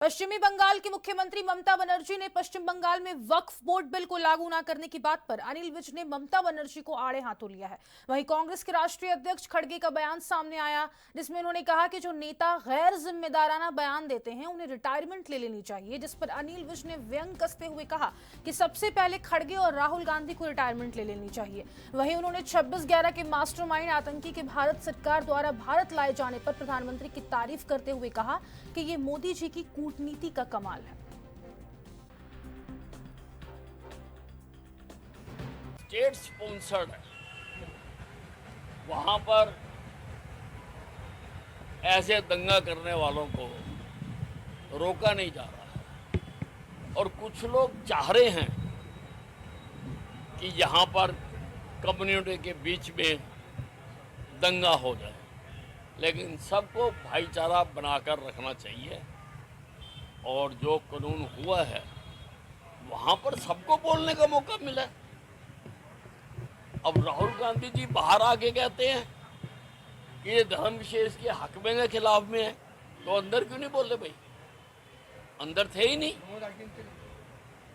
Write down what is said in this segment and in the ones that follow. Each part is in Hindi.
पश्चिमी बंगाल की मुख्यमंत्री ममता बनर्जी ने पश्चिम बंगाल में वक्फ बोर्ड बिल को लागू न करने की बात पर अनिल विज ने ममता बनर्जी को आड़े हाथों लिया है। वहीं कांग्रेस के राष्ट्रीय अध्यक्ष खड़गे का बयान सामने आया, जिसमें उन्होंने कहा कि जो नेता गैर जिम्मेदाराना बयान देते हैं उन्हें रिटायरमेंट ले लेनी चाहिए, जिस पर अनिल विज ने व्यंग कसते हुए कहा कि सबसे पहले खड़गे और राहुल गांधी को रिटायरमेंट ले लेनी चाहिए। वहीं उन्होंने 26/11 के मास्टरमाइंड आतंकी के भारत सरकार द्वारा भारत लाए जाने पर प्रधानमंत्री की तारीफ करते हुए कहा कि ये मोदी जी की कूटनीति का कमाल है। स्टेट स्पॉन्सर्ड है, वहां पर ऐसे दंगा करने वालों को रोका नहीं जा रहा है और कुछ लोग चाह रहे हैं कि यहां पर कम्युनिटी के बीच में दंगा हो जाए, लेकिन सबको भाईचारा बनाकर रखना चाहिए और जो कानून हुआ है वहां पर सबको बोलने का मौका मिला। अब राहुल गांधी जी बाहर आके कहते हैं कि ये धर्म विशेष के हक में के खिलाफ में है, तो अंदर क्यों नहीं बोले भाई? अंदर थे ही नहीं,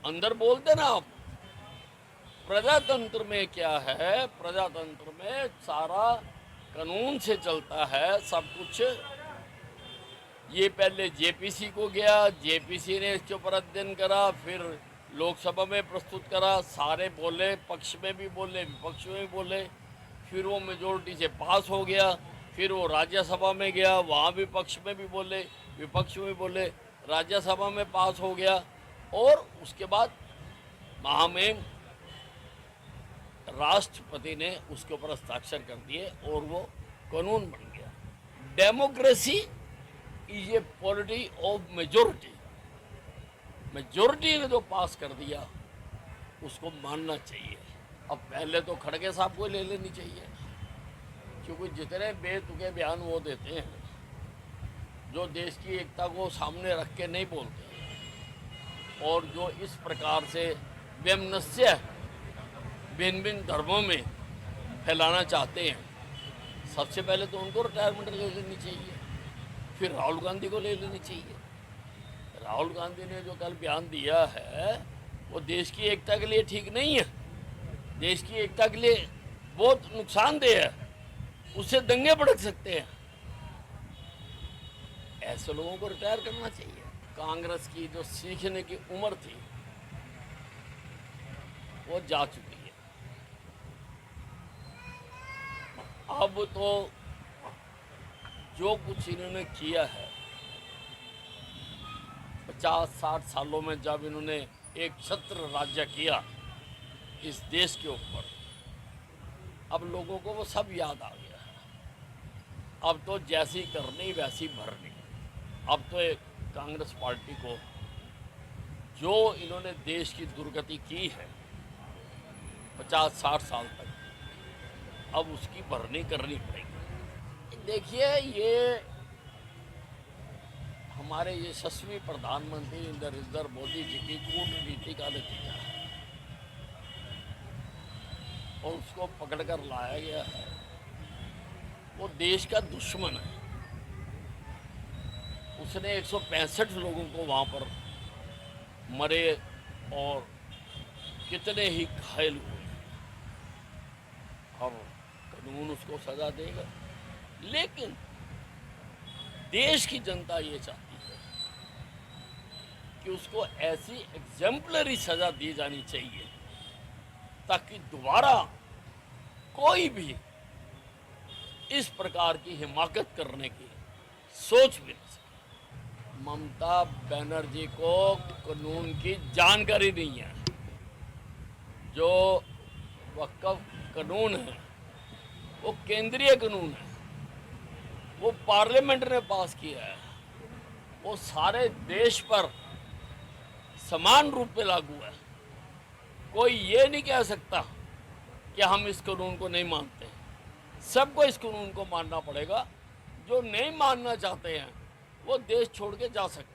अंदर बोलते ना आप। प्रजातंत्र में क्या है, प्रजातंत्र में सारा कानून से चलता है सब कुछ। ये पहले जेपीसी को गया, जेपीसी ने इसके ऊपर अध्ययन करा, फिर लोकसभा में प्रस्तुत करा, सारे बोले, पक्ष में भी बोले विपक्ष में भी बोले, फिर वो मेजोरिटी से पास हो गया, फिर वो राज्यसभा में गया, वहाँ भी पक्ष में भी बोले विपक्ष में भी बोले, राज्यसभा में पास हो गया और उसके बाद महामहिम राष्ट्रपति ने उसके ऊपर हस्ताक्षर कर दिए और वो कानून बन गया। Democracy is a polity of majority. Majority ने जो पास कर दिया उसको मानना चाहिए। अब पहले तो खड़गे साहब को ले लेनी चाहिए, क्योंकि जितने बेतुके बयान वो देते हैं, जो देश की एकता को सामने रख के नहीं बोलते और जो इस प्रकार से वैमनस्य भिन्न भिन्न धर्मों में फैलाना चाहते हैं, सबसे पहले तो उनको रिटायरमेंट ले लेनी चाहिए, फिर राहुल गांधी को ले लेनी चाहिए। राहुल गांधी ने जो कल बयान दिया है वो देश की एकता के लिए ठीक नहीं है, देश की एकता के लिए बहुत नुकसानदेह है, उससे दंगे भड़क सकते हैं। ऐसे लोगों को रिटायर करना चाहिए। कांग्रेस की जो सीखने की उम्र थी वो जा चुकी है। अब तो जो कुछ इन्होंने किया है 50-60 सालों में, जब इन्होंने एक छत्र राज्य किया इस देश के ऊपर, अब लोगों को वो सब याद आ गया है। अब तो जैसी करनी वैसी भरनी। अब तो एक कांग्रेस पार्टी को जो इन्होंने देश की दुर्गति की है 50-60 साल तक, अब उसकी भरनी करनी पड़ेगी। देखिए, ये हमारे यशस्वी प्रधानमंत्री नरेंद्र मोदी जी की कूटनीति का नतीजा है और उसको पकड़कर लाया गया है। वो देश का दुश्मन है। उसने 165 लोगों को वहाँ पर मरे और कितने ही घायल हुए, और कानून उसको सजा देगा। लेकिन देश की जनता ये चाहती है कि उसको ऐसी एग्जेम्पलरी सजा दी जानी चाहिए ताकि दोबारा कोई भी इस प्रकार की हिमाकत करने की सोच भी नहीं सके। ममता बनर्जी को कानून की जानकारी नहीं है। जो वक्फ कानून है वो केंद्रीय कानून है, वो पार्लियामेंट ने पास किया है, वो सारे देश पर समान रूप में लागू है। कोई ये नहीं कह सकता कि हम इस कानून को नहीं मानते। सबको इस कानून को मानना पड़ेगा। जो नहीं मानना चाहते हैं वो देश छोड़ के जा सकते हैं।